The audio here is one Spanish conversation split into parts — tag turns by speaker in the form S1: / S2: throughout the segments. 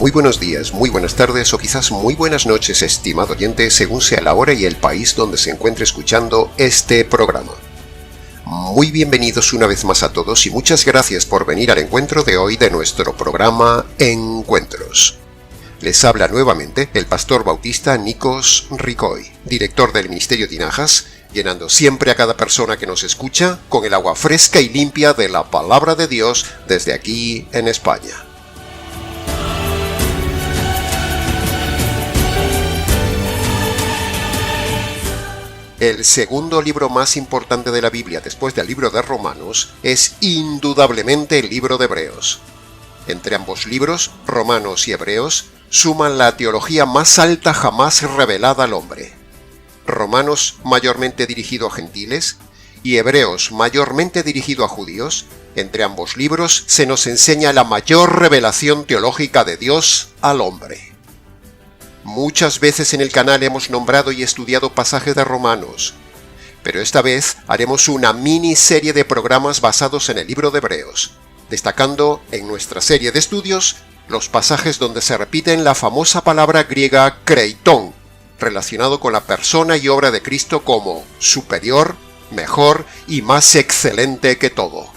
S1: Muy buenos días, muy buenas tardes o quizás muy buenas noches, estimado oyente, según sea la hora y el país donde se encuentre escuchando este programa. Muy bienvenidos una vez más a todos y muchas gracias por venir al encuentro de hoy de nuestro programa Encuentros. Les habla nuevamente el pastor bautista Nikos Ricoy, director del Ministerio Tinajas, llenando siempre a cada persona que nos escucha con el agua fresca y limpia de la Palabra de Dios desde aquí en España. El segundo libro más importante de la Biblia después del libro de Romanos es indudablemente el libro de Hebreos. Entre ambos libros, Romanos y Hebreos, suman la teología más alta jamás revelada al hombre. Romanos mayormente dirigido a gentiles y Hebreos mayormente dirigido a judíos, entre ambos libros se nos enseña la mayor revelación teológica de Dios al hombre. Muchas veces en el canal hemos nombrado y estudiado pasajes de Romanos, pero esta vez haremos una miniserie de programas basados en el libro de Hebreos, destacando en nuestra serie de estudios los pasajes donde se repiten la famosa palabra griega kreiton, relacionado con la persona y obra de Cristo como superior, mejor y más excelente que todo.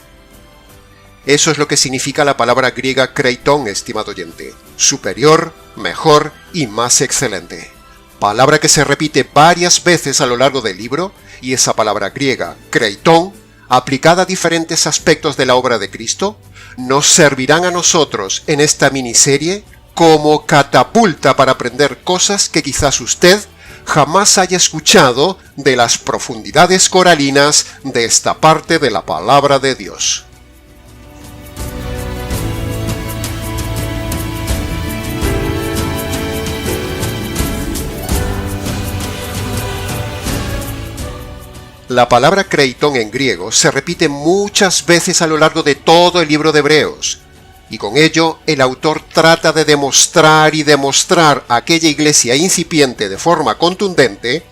S1: Eso es lo que significa la palabra griega kreiton, estimado oyente. Superior, mejor y más excelente. Palabra que se repite varias veces a lo largo del libro, y esa palabra griega, kreiton, aplicada a diferentes aspectos de la obra de Cristo, nos servirán a nosotros en esta miniserie como catapulta para aprender cosas que quizás usted jamás haya escuchado de las profundidades coralinas de esta parte de la Palabra de Dios. La palabra kreiton en griego se repite muchas veces a lo largo de todo el libro de Hebreos, y con ello el autor trata de demostrar a aquella iglesia incipiente de forma contundente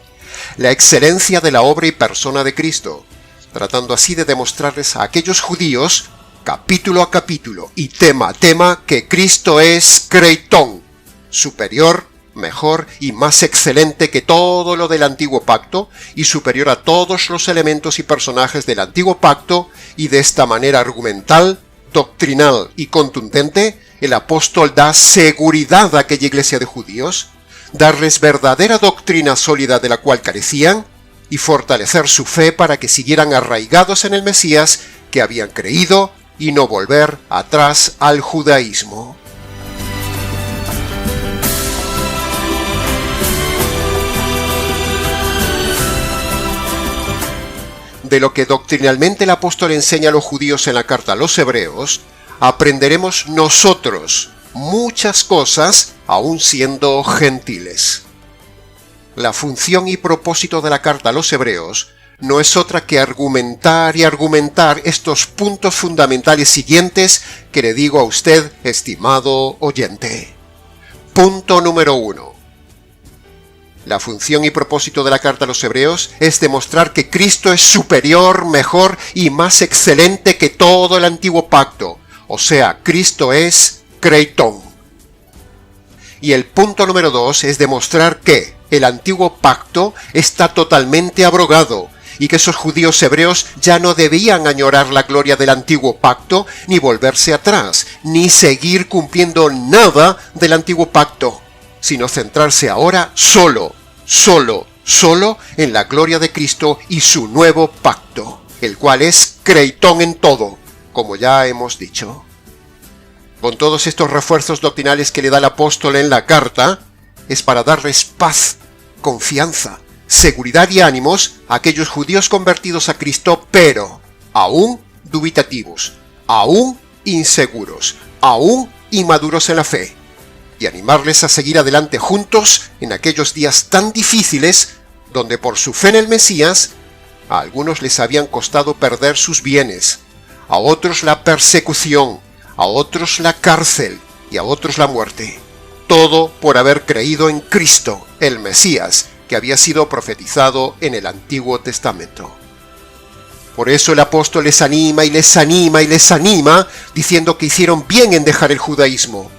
S1: la excelencia de la obra y persona de Cristo, tratando así de demostrarles a aquellos judíos, capítulo a capítulo y tema a tema, que Cristo es kreiton, superior, mejor y más excelente que todo lo del antiguo pacto y superior a todos los elementos y personajes del antiguo pacto, y de esta manera argumental, doctrinal y contundente, el apóstol da seguridad a aquella iglesia de judíos, darles verdadera doctrina sólida de la cual carecían y fortalecer su fe para que siguieran arraigados en el Mesías que habían creído y no volver atrás al judaísmo. De lo que doctrinalmente el apóstol enseña a los judíos en la carta a los hebreos, aprenderemos nosotros muchas cosas aún siendo gentiles. La función y propósito de la carta a los hebreos no es otra que argumentar estos puntos fundamentales siguientes que le digo a usted, estimado oyente. Punto número 1. La función y propósito de la carta a los hebreos es demostrar que Cristo es superior, mejor y más excelente que todo el antiguo pacto, o sea, Cristo es kreiton. Y el punto número 2 es demostrar que el antiguo pacto está totalmente abrogado y que esos judíos hebreos ya no debían añorar la gloria del antiguo pacto, ni volverse atrás, ni seguir cumpliendo nada del antiguo pacto, sino centrarse ahora solo en la gloria de Cristo y su nuevo pacto, el cual es kreiton en todo, como ya hemos dicho. Con todos estos refuerzos doctrinales que le da el apóstol en la carta, es para darles paz, confianza, seguridad y ánimos a aquellos judíos convertidos a Cristo, pero aún dubitativos, aún inseguros, aún inmaduros en la fe, y animarles a seguir adelante juntos en aquellos días tan difíciles donde por su fe en el Mesías a algunos les habían costado perder sus bienes, a otros la persecución, a otros la cárcel y a otros la muerte. Todo por haber creído en Cristo, el Mesías, que había sido profetizado en el Antiguo Testamento. Por eso el apóstol les anima diciendo que hicieron bien en dejar el judaísmo,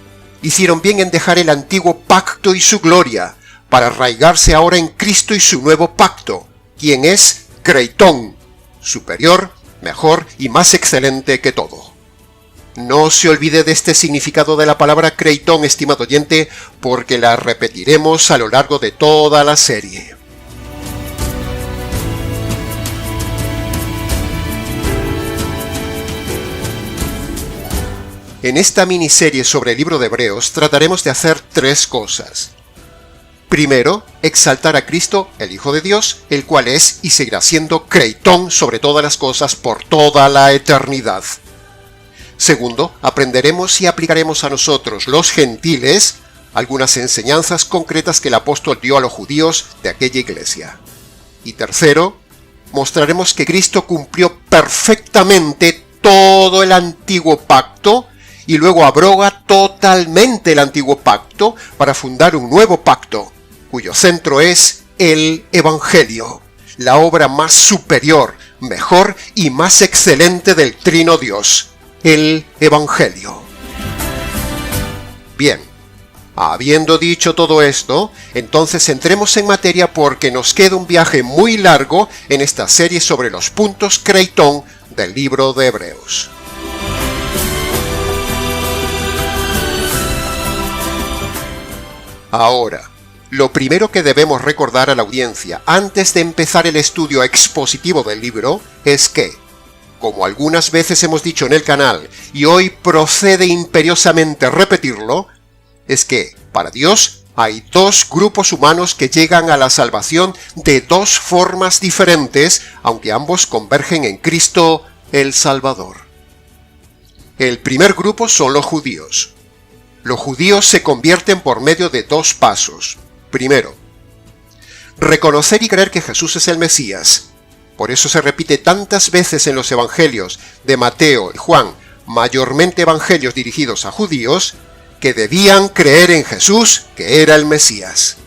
S1: hicieron bien en dejar el antiguo pacto y su gloria, para arraigarse ahora en Cristo y su nuevo pacto, quien es Creitón, superior, mejor y más excelente que todo. No se olvide de este significado de la palabra Creitón, estimado oyente, porque la repetiremos a lo largo de toda la serie. En esta miniserie sobre el libro de Hebreos trataremos de hacer tres cosas. Primero, exaltar a Cristo, el Hijo de Dios, el cual es y seguirá siendo Creitón sobre todas las cosas por toda la eternidad. Segundo, aprenderemos y aplicaremos a nosotros, los gentiles, algunas enseñanzas concretas que el apóstol dio a los judíos de aquella iglesia. Y tercero, mostraremos que Cristo cumplió perfectamente todo el antiguo pacto y luego abroga totalmente el antiguo pacto para fundar un nuevo pacto, cuyo centro es el Evangelio, la obra más superior, mejor y más excelente del Trino Dios, el Evangelio. Bien, habiendo dicho todo esto, entonces entremos en materia porque nos queda un viaje muy largo en esta serie sobre los puntos Creitón del libro de Hebreos. Ahora, lo primero que debemos recordar a la audiencia antes de empezar el estudio expositivo del libro es que, como algunas veces hemos dicho en el canal y hoy procede imperiosamente repetirlo, es que, para Dios, hay dos grupos humanos que llegan a la salvación de dos formas diferentes, aunque ambos convergen en Cristo el Salvador. El primer grupo son los judíos. Los judíos se convierten por medio de dos pasos. Primero, reconocer y creer que Jesús es el Mesías. Por eso se repite tantas veces en los evangelios de Mateo y Juan, mayormente evangelios dirigidos a judíos, que debían creer en Jesús, que era el Mesías.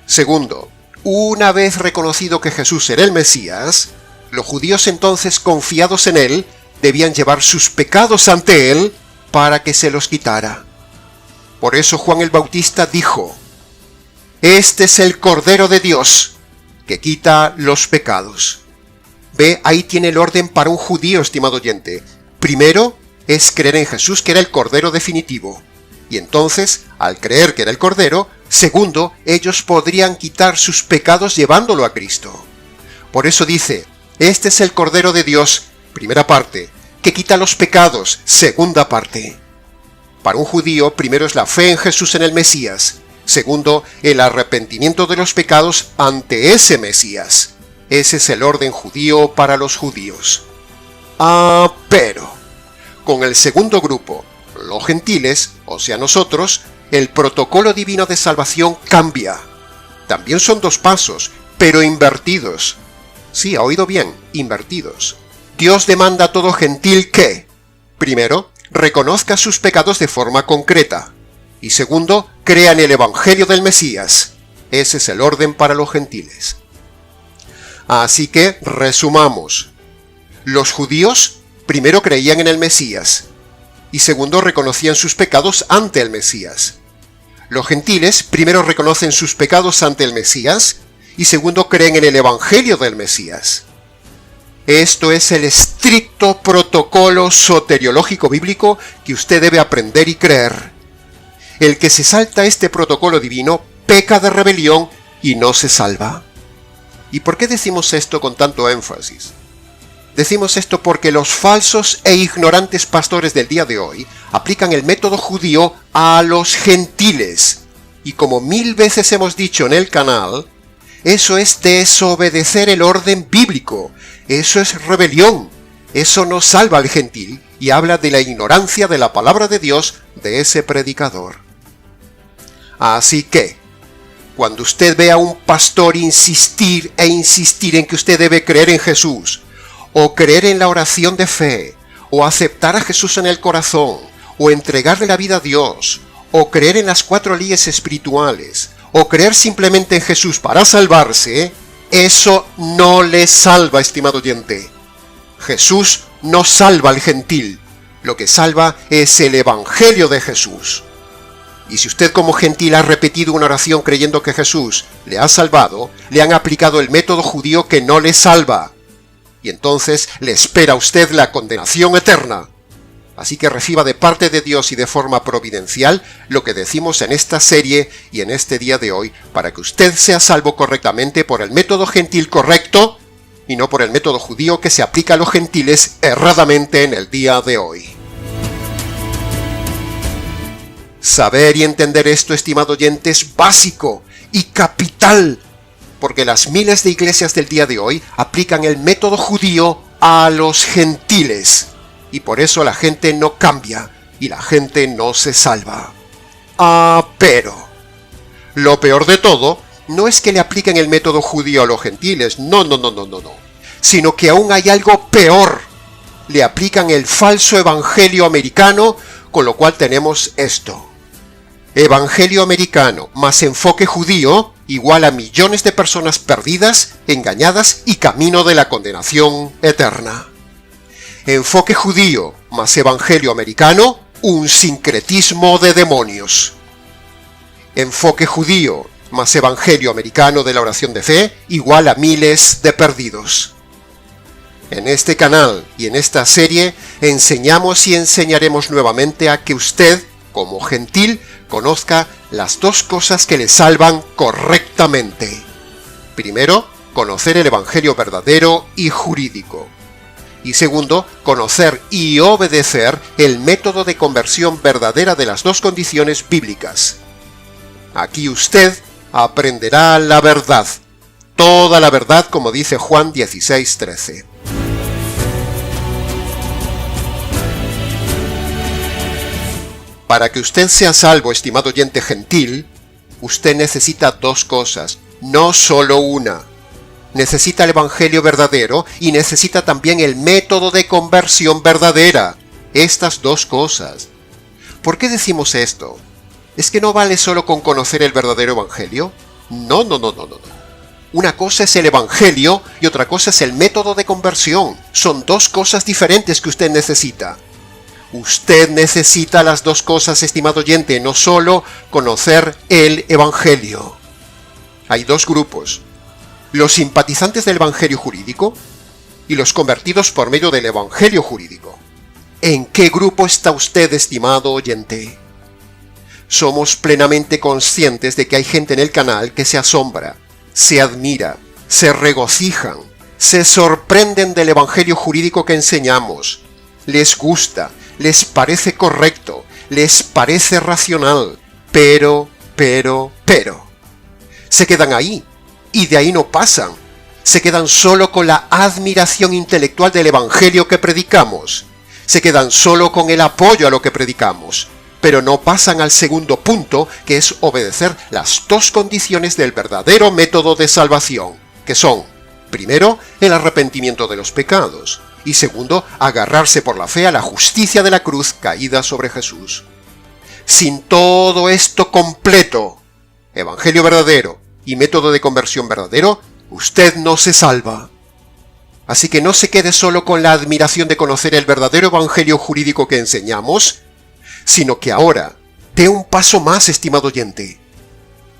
S1: Segundo, una vez reconocido que Jesús era el Mesías, los judíos entonces, confiados en él, debían llevar sus pecados ante él para que se los quitara. Por eso Juan el Bautista dijo: «Este es el Cordero de Dios, que quita los pecados». Ve, ahí tiene el orden para un judío, estimado oyente. Primero es creer en Jesús, que era el Cordero definitivo. Y entonces, al creer que era el Cordero, segundo, ellos podrían quitar sus pecados llevándolo a Cristo. Por eso dice: «Este es el Cordero de Dios», primera parte, que quita los pecados, segunda parte. Para un judío, primero es la fe en Jesús, en el Mesías. Segundo, el arrepentimiento de los pecados ante ese Mesías. Ese es el orden judío para los judíos. Pero, con el segundo grupo, los gentiles, o sea nosotros, el protocolo divino de salvación cambia. También son dos pasos, pero invertidos. Sí, ha oído bien, invertidos. Dios demanda a todo gentil que, primero, reconozca sus pecados de forma concreta, y segundo, crea en el Evangelio del Mesías. Ese es el orden para los gentiles. Así que, resumamos. Los judíos primero creían en el Mesías, y segundo reconocían sus pecados ante el Mesías. Los gentiles primero reconocen sus pecados ante el Mesías, y segundo creen en el Evangelio del Mesías. Esto es el estricto protocolo soteriológico bíblico que usted debe aprender y creer. El que se salta este protocolo divino peca de rebelión y no se salva. ¿Y por qué decimos esto con tanto énfasis? Decimos esto porque los falsos e ignorantes pastores del día de hoy aplican el método judío a los gentiles. Y como 1000 veces hemos dicho en el canal, eso es desobedecer el orden bíblico. Eso es rebelión. Eso no salva al gentil y habla de la ignorancia de la palabra de Dios de ese predicador. Así que, cuando usted vea a un pastor insistir en que usted debe creer en Jesús, o creer en la oración de fe, o aceptar a Jesús en el corazón, o entregarle la vida a Dios, o creer en las 4 leyes espirituales, o creer simplemente en Jesús para salvarse, eso no le salva, estimado oyente. Jesús no salva al gentil. Lo que salva es el Evangelio de Jesús. Y si usted como gentil ha repetido una oración creyendo que Jesús le ha salvado, le han aplicado el método judío que no le salva. Y entonces le espera a usted la condenación eterna. Así que reciba de parte de Dios y de forma providencial lo que decimos en esta serie y en este día de hoy, para que usted sea salvo correctamente por el método gentil correcto y no por el método judío que se aplica a los gentiles erradamente en el día de hoy. Saber y entender esto, estimado oyente, es básico y capital, porque las miles de iglesias del día de hoy aplican el método judío a los gentiles. Y por eso la gente no cambia y la gente no se salva. Pero lo peor de todo no es que le apliquen el método judío a los gentiles, no, sino que aún hay algo peor. Le aplican el falso evangelio americano, con lo cual tenemos esto. Evangelio americano más enfoque judío igual a millones de personas perdidas, engañadas y camino de la condenación eterna. Enfoque judío más evangelio americano, un sincretismo de demonios. Enfoque judío más evangelio americano de la oración de fe, igual a miles de perdidos. En este canal y en esta serie enseñamos y enseñaremos nuevamente a que usted, como gentil, conozca las dos cosas que le salvan correctamente. Primero, conocer el evangelio verdadero y jurídico. Y segundo, conocer y obedecer el método de conversión verdadera de las dos condiciones bíblicas. Aquí usted aprenderá la verdad, toda la verdad, como dice Juan 16:13. Para que usted sea salvo, estimado oyente gentil, usted necesita dos cosas, no solo una. Necesita el evangelio verdadero y necesita también el método de conversión verdadera. Estas dos cosas. ¿Por qué decimos esto? ¿Es que no vale solo con conocer el verdadero evangelio? No. Una cosa es el evangelio y otra cosa es el método de conversión. Son dos cosas diferentes que usted necesita. Usted necesita las dos cosas, estimado oyente, no solo conocer el evangelio. Hay dos grupos. Los simpatizantes del evangelio jurídico y los convertidos por medio del evangelio jurídico. ¿En qué grupo está usted, estimado oyente? Somos plenamente conscientes de que hay gente en el canal que se asombra, se admira, se regocijan, se sorprenden del evangelio jurídico que enseñamos. Les gusta, les parece correcto, les parece racional, pero. Se quedan ahí. Y de ahí no pasan. Se quedan solo con la admiración intelectual del evangelio que predicamos. Se quedan solo con el apoyo a lo que predicamos. Pero no pasan al segundo punto, que es obedecer las dos condiciones del verdadero método de salvación, que son, primero, el arrepentimiento de los pecados, y segundo, agarrarse por la fe a la justicia de la cruz caída sobre Jesús. Sin todo esto completo, evangelio verdadero y método de conversión verdadero, usted no se salva. Así que no se quede solo con la admiración de conocer el verdadero evangelio jurídico que enseñamos, sino que ahora dé un paso más, estimado oyente.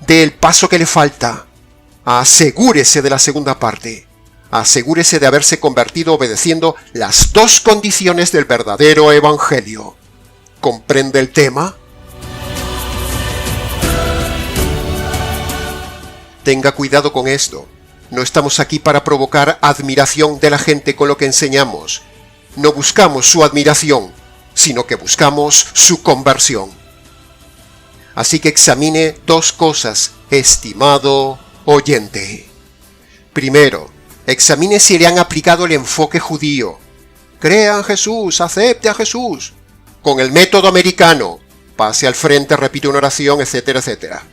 S1: Dé el paso que le falta. Asegúrese de la segunda parte. Asegúrese de haberse convertido obedeciendo las dos condiciones del verdadero evangelio. ¿Comprende el tema? Tenga cuidado con esto. No estamos aquí para provocar admiración de la gente con lo que enseñamos. No buscamos su admiración, sino que buscamos su conversión. Así que examine dos cosas, estimado oyente. Primero, examine si le han aplicado el enfoque judío. Crea en Jesús, acepte a Jesús. Con el método americano, pase al frente, repite una oración, etcétera, etcétera.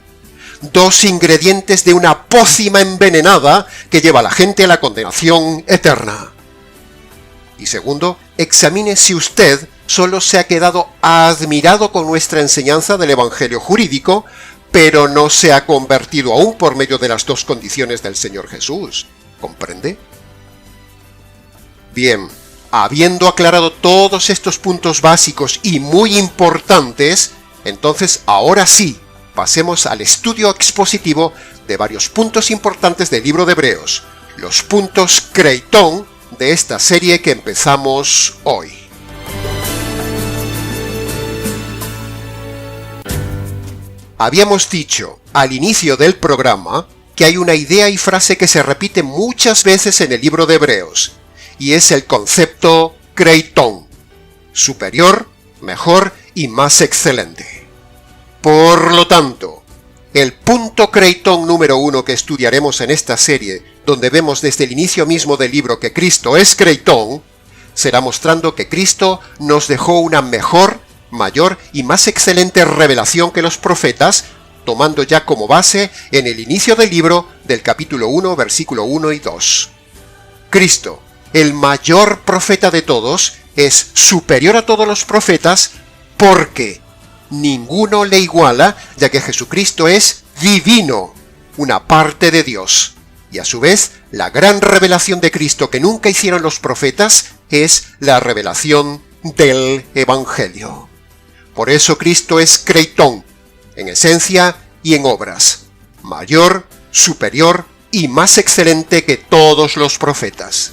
S1: Dos ingredientes de una pócima envenenada que lleva a la gente a la condenación eterna. Y segundo, examine si usted solo se ha quedado admirado con nuestra enseñanza del evangelio jurídico, pero no se ha convertido aún por medio de las dos condiciones del Señor Jesús. ¿Comprende? Bien, habiendo aclarado todos estos puntos básicos y muy importantes, Entonces, ahora sí, pasemos al estudio expositivo de varios puntos importantes del libro de Hebreos, los puntos Creighton de esta serie que empezamos hoy. Habíamos dicho al inicio del programa que hay una idea y frase que se repite muchas veces en el libro de Hebreos, y es el concepto Creighton, superior, mejor y más excelente. Por lo tanto, el punto Creighton número 1 que estudiaremos en esta serie, donde vemos desde el inicio mismo del libro que Cristo es Creighton, será mostrando que Cristo nos dejó una mejor, mayor y más excelente revelación que los profetas, tomando ya como base en el inicio del libro del capítulo 1, versículo 1 y 2. Cristo, el mayor profeta de todos, es superior a todos los profetas porque ninguno le iguala, ya que Jesucristo es divino, una parte de Dios. Y a su vez, la gran revelación de Cristo que nunca hicieron los profetas es la revelación del Evangelio. Por eso Cristo es Creighton, en esencia y en obras, mayor, superior y más excelente que todos los profetas.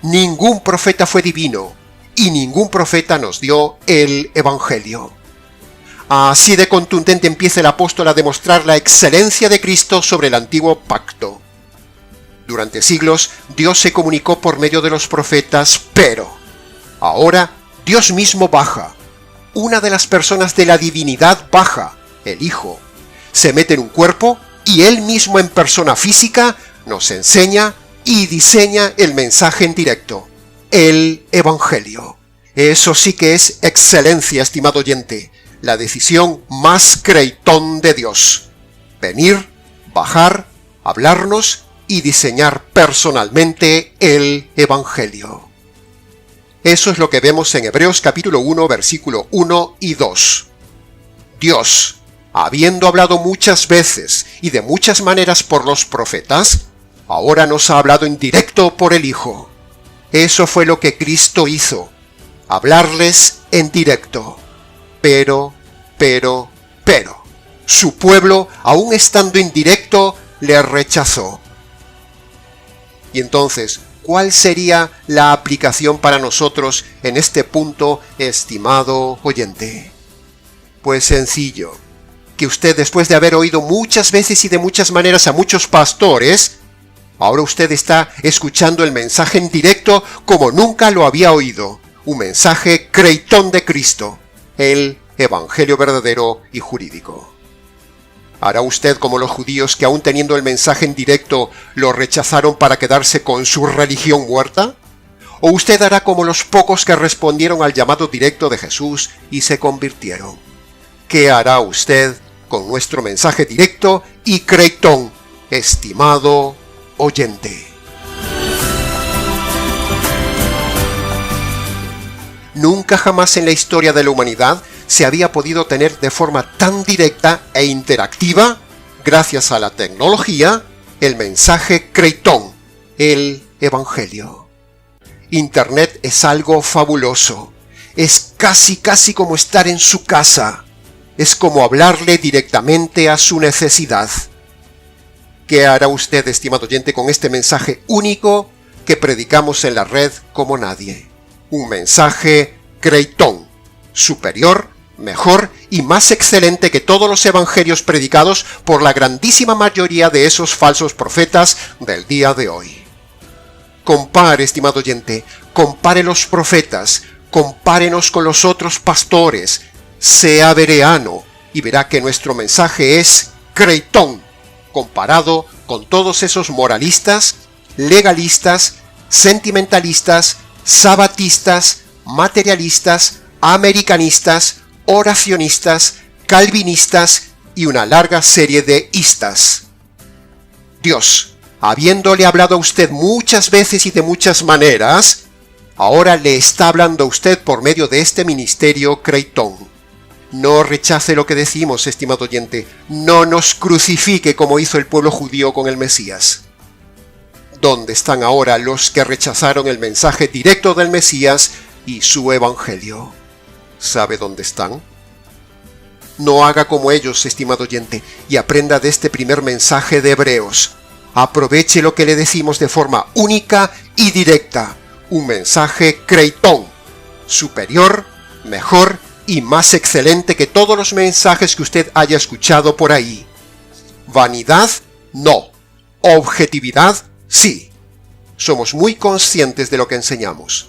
S1: Ningún profeta fue divino, y ningún profeta nos dio el Evangelio. Así de contundente empieza el apóstol a demostrar la excelencia de Cristo sobre el antiguo pacto. Durante siglos, Dios se comunicó por medio de los profetas, pero ahora Dios mismo baja. Una de las personas de la divinidad baja, el Hijo, se mete en un cuerpo y Él mismo en persona física nos enseña y diseña el mensaje en directo, el Evangelio. Eso sí que es excelencia, estimado oyente, la decisión más Creighton de Dios. Venir, bajar, hablarnos y diseñar personalmente el Evangelio. Eso es lo que vemos en Hebreos capítulo 1, versículo 1 y 2. Dios, habiendo hablado muchas veces y de muchas maneras por los profetas, ahora nos ha hablado en directo por el Hijo. Eso fue lo que Cristo hizo, hablarles en directo. Pero, su pueblo, aún estando en directo, le rechazó. Y entonces, ¿cuál sería la aplicación para nosotros en este punto, estimado oyente? Pues sencillo, que usted, después de haber oído muchas veces y de muchas maneras a muchos pastores, ahora usted está escuchando el mensaje en directo como nunca lo había oído, un mensaje Creighton de Cristo, el Evangelio verdadero y jurídico. ¿Hará usted como los judíos que, aún teniendo el mensaje en directo, lo rechazaron para quedarse con su religión muerta? ¿O usted hará como los pocos que respondieron al llamado directo de Jesús y se convirtieron? ¿Qué hará usted con nuestro mensaje directo y Creighton, estimado oyente? Nunca jamás en la historia de la humanidad se había podido tener de forma tan directa e interactiva, gracias a la tecnología, el mensaje Creighton, el Evangelio. Internet es algo fabuloso. Es casi como estar en su casa. Es como hablarle directamente a su necesidad. ¿Qué hará usted, estimado oyente, con este mensaje único que predicamos en la red como nadie? Un mensaje Creighton, superior, mejor y más excelente que todos los evangelios predicados por la grandísima mayoría de esos falsos profetas del día de hoy. Compare, estimado oyente, compare los profetas, compárenos con los otros pastores, sea bereano y verá que nuestro mensaje es Creighton, comparado con todos esos moralistas, legalistas, sentimentalistas, sabatistas, materialistas, americanistas, oracionistas, calvinistas y una larga serie de istas. Dios, habiéndole hablado a usted muchas veces y de muchas maneras, ahora le está hablando a usted por medio de este ministerio Creighton. No rechace lo que decimos, estimado oyente, no nos crucifique como hizo el pueblo judío con el Mesías. ¿Dónde están ahora los que rechazaron el mensaje directo del Mesías y su evangelio? ¿Sabe dónde están? No haga como ellos, estimado oyente, y aprenda de este primer mensaje de Hebreos. Aproveche lo que le decimos de forma única y directa. Un mensaje creitón, superior, mejor y más excelente que todos los mensajes que usted haya escuchado por ahí. Vanidad, no. Objetividad, sí. Somos muy conscientes de lo que enseñamos.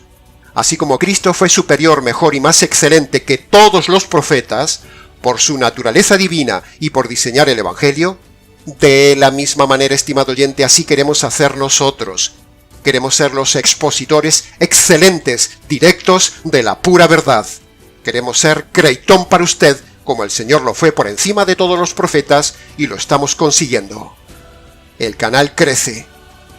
S1: Así como Cristo fue superior, mejor y más excelente que todos los profetas, por su naturaleza divina y por diseñar el Evangelio, de la misma manera, estimado oyente, así queremos hacer nosotros. Queremos ser los expositores excelentes, directos de la pura verdad. Queremos ser creitón para usted, como el Señor lo fue por encima de todos los profetas, y lo estamos consiguiendo. El canal crece,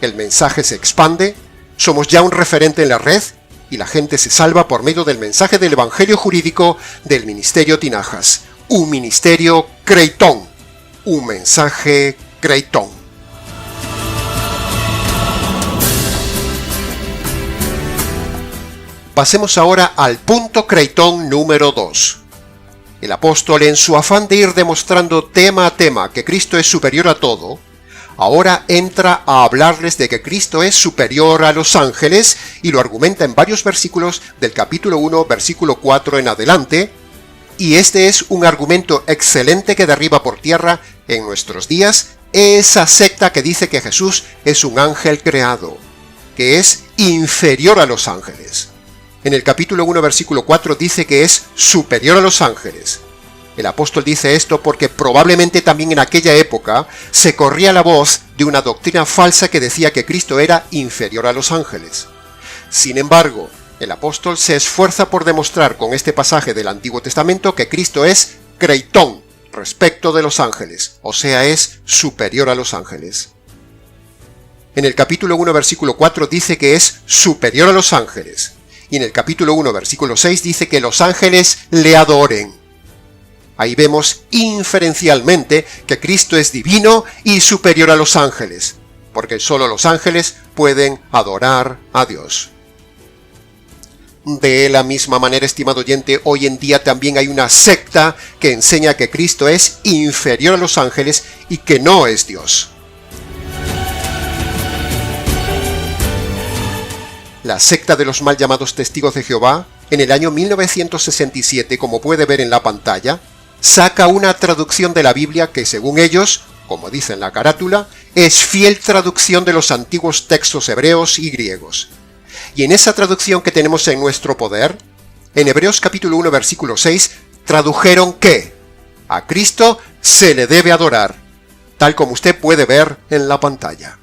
S1: el mensaje se expande, somos ya un referente en la red, y la gente se salva por medio del mensaje del Evangelio jurídico del Ministerio Tinajas. Un ministerio creitón, un mensaje creitón. Pasemos ahora al punto creitón número 2. El apóstol, en su afán de ir demostrando tema a tema que Cristo es superior a todo, ahora entra a hablarles de que Cristo es superior a los ángeles y lo argumenta en varios versículos del capítulo 1, versículo 4 en adelante, y este es un argumento excelente que derriba por tierra en nuestros días esa secta que dice que Jesús es un ángel creado, que es inferior a los ángeles. En el capítulo 1, versículo 4 dice que es superior a los ángeles. El apóstol dice esto porque probablemente también en aquella época se corría la voz de una doctrina falsa que decía que Cristo era inferior a los ángeles. Sin embargo, el apóstol se esfuerza por demostrar con este pasaje del Antiguo Testamento que Cristo es creitón respecto de los ángeles, o sea, es superior a los ángeles. En el capítulo 1, versículo 4 dice que es superior a los ángeles. Y en el capítulo 1, versículo 6 dice que los ángeles le adoren. Ahí vemos inferencialmente que Cristo es divino y superior a los ángeles, porque solo los ángeles pueden adorar a Dios. De la misma manera, estimado oyente, hoy en día también hay una secta que enseña que Cristo es inferior a los ángeles y que no es Dios. La secta de los mal llamados testigos de Jehová, en el año 1967, como puede ver en la pantalla, saca una traducción de la Biblia que, según ellos, como dice en la carátula, es fiel traducción de los antiguos textos hebreos y griegos. Y en esa traducción que tenemos en nuestro poder, en Hebreos capítulo 1, versículo 6, tradujeron que a Cristo se le debe adorar, tal como usted puede ver en la pantalla.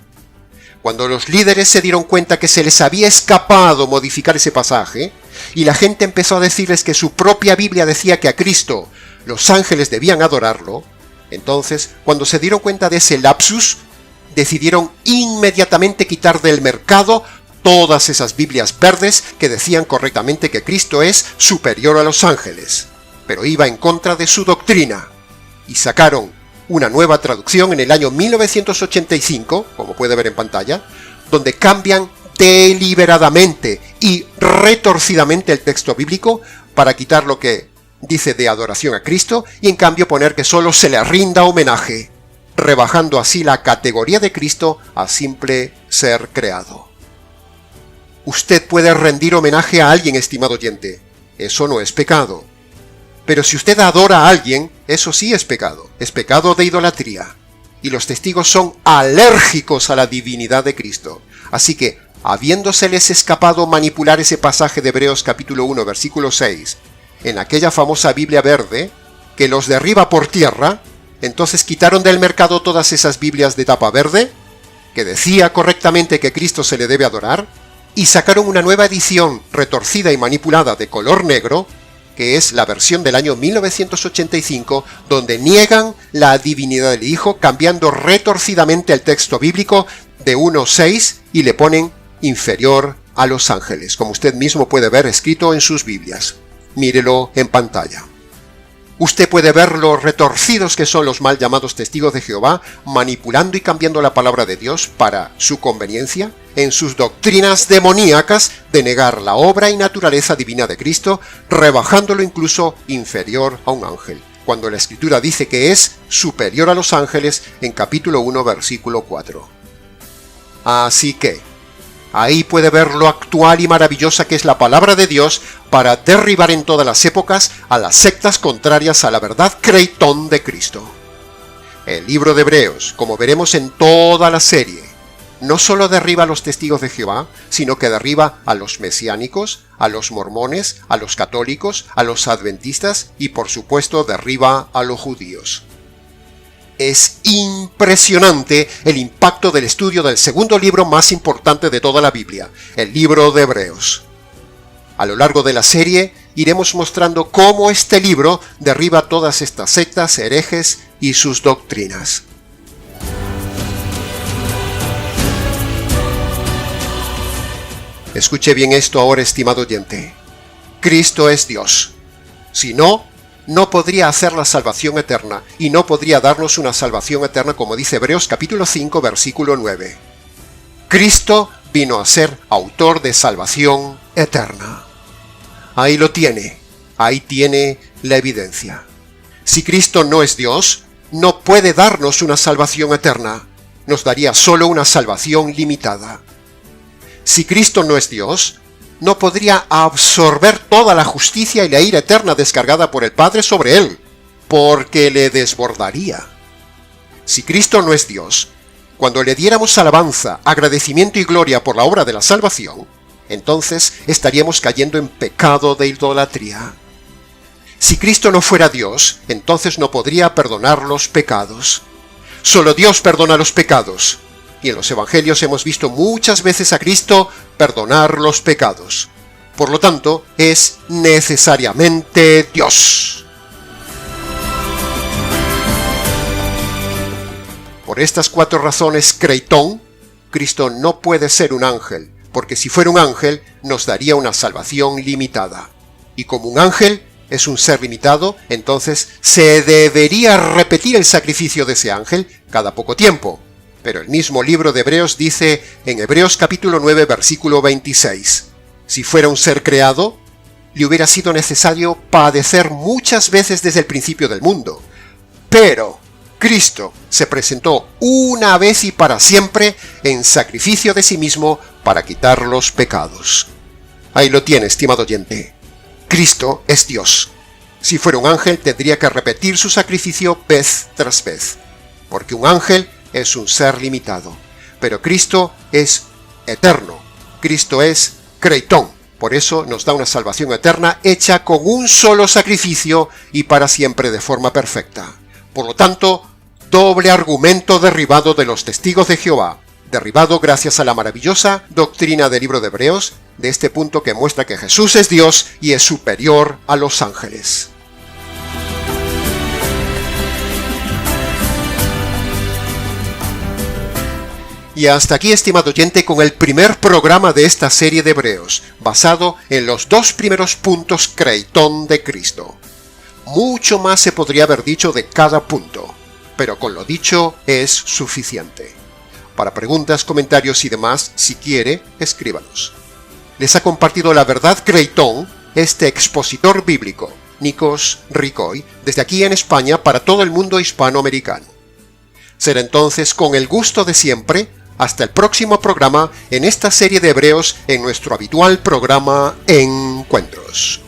S1: Cuando los líderes se dieron cuenta que se les había escapado modificar ese pasaje, y la gente empezó a decirles que su propia Biblia decía que a Cristo los ángeles debían adorarlo, entonces, cuando se dieron cuenta de ese lapsus, decidieron inmediatamente quitar del mercado todas esas Biblias verdes que decían correctamente que Cristo es superior a los ángeles, pero iba en contra de su doctrina, y sacaron una nueva traducción en el año 1985, como puede ver en pantalla, donde cambian deliberadamente y retorcidamente el texto bíblico para quitar lo que dice de adoración a Cristo y en cambio poner que solo se le rinda homenaje, rebajando así la categoría de Cristo a simple ser creado. Usted puede rendir homenaje a alguien, estimado oyente. Eso no es pecado. Pero si usted adora a alguien, eso sí es pecado de idolatría. Y los testigos son alérgicos a la divinidad de Cristo. Así que, habiéndoseles escapado manipular ese pasaje de Hebreos capítulo 1, versículo 6, en aquella famosa Biblia verde, que los derriba por tierra, entonces quitaron del mercado todas esas Biblias de tapa verde, que decía correctamente que Cristo se le debe adorar, y sacaron una nueva edición retorcida y manipulada de color negro, que es la versión del año 1985, donde niegan la divinidad del Hijo, cambiando retorcidamente el texto bíblico de 1.6 y le ponen inferior a los ángeles, como usted mismo puede ver escrito en sus Biblias. Mírelo en pantalla. Usted puede ver lo retorcidos que son los mal llamados testigos de Jehová, manipulando y cambiando la palabra de Dios para su conveniencia, en sus doctrinas demoníacas de negar la obra y naturaleza divina de Cristo, rebajándolo incluso inferior a un ángel, cuando la Escritura dice que es superior a los ángeles en capítulo 1, versículo 4. Así que, ahí puede ver lo actual y maravillosa que es la palabra de Dios para derribar en todas las épocas a las sectas contrarias a la verdad creitón de Cristo. El libro de Hebreos, como veremos en toda la serie, no solo derriba a los testigos de Jehová, sino que derriba a los mesiánicos, a los mormones, a los católicos, a los adventistas y por supuesto derriba a los judíos. Es impresionante el impacto del estudio del segundo libro más importante de toda la Biblia, el libro de Hebreos. A lo largo de la serie iremos mostrando cómo este libro derriba todas estas sectas, herejes y sus doctrinas. Escuche bien esto ahora, estimado oyente. Cristo es Dios. Si no, no podría hacer la salvación eterna y no podría darnos una salvación eterna como dice Hebreos capítulo 5 versículo 9. Cristo vino a ser autor de salvación eterna. Ahí lo tiene, ahí tiene la evidencia. Si Cristo no es Dios, no puede darnos una salvación eterna, nos daría solo una salvación limitada. Si Cristo no es Dios, no podría absorber toda la justicia y la ira eterna descargada por el Padre sobre él, porque le desbordaría. Si Cristo no es Dios, cuando le diéramos alabanza, agradecimiento y gloria por la obra de la salvación, entonces estaríamos cayendo en pecado de idolatría. Si Cristo no fuera Dios, entonces no podría perdonar los pecados. Solo Dios perdona los pecados. Y en los evangelios hemos visto muchas veces a Cristo perdonar los pecados. Por lo tanto, es necesariamente Dios. Por estas 4 razones, creitón, Cristo no puede ser un ángel, porque si fuera un ángel, nos daría una salvación limitada. Y como un ángel es un ser limitado, entonces se debería repetir el sacrificio de ese ángel cada poco tiempo. Pero el mismo libro de Hebreos dice en Hebreos capítulo 9 versículo 26, si fuera un ser creado, le hubiera sido necesario padecer muchas veces desde el principio del mundo. Pero Cristo se presentó una vez y para siempre en sacrificio de sí mismo para quitar los pecados. Ahí lo tiene, estimado oyente. Cristo es Dios. Si fuera un ángel tendría que repetir su sacrificio vez tras vez, porque un ángel es un ser limitado, pero Cristo es eterno, Cristo es creitón, por eso nos da una salvación eterna hecha con un solo sacrificio y para siempre de forma perfecta. Por lo tanto, doble argumento derribado de los testigos de Jehová, derribado gracias a la maravillosa doctrina del libro de Hebreos, de este punto que muestra que Jesús es Dios y es superior a los ángeles. Y hasta aquí, estimado oyente, con el primer programa de esta serie de Hebreos, basado en los 2 primeros puntos creitón de Cristo. Mucho más se podría haber dicho de cada punto, pero con lo dicho es suficiente. Para preguntas, comentarios y demás, si quiere, escríbanos. Les ha compartido la verdad creitón este expositor bíblico, Nikos Ricoy, desde aquí en España para todo el mundo hispanoamericano. Será entonces con el gusto de siempre. Hasta el próximo programa en esta serie de Hebreos en nuestro habitual programa Encuentros.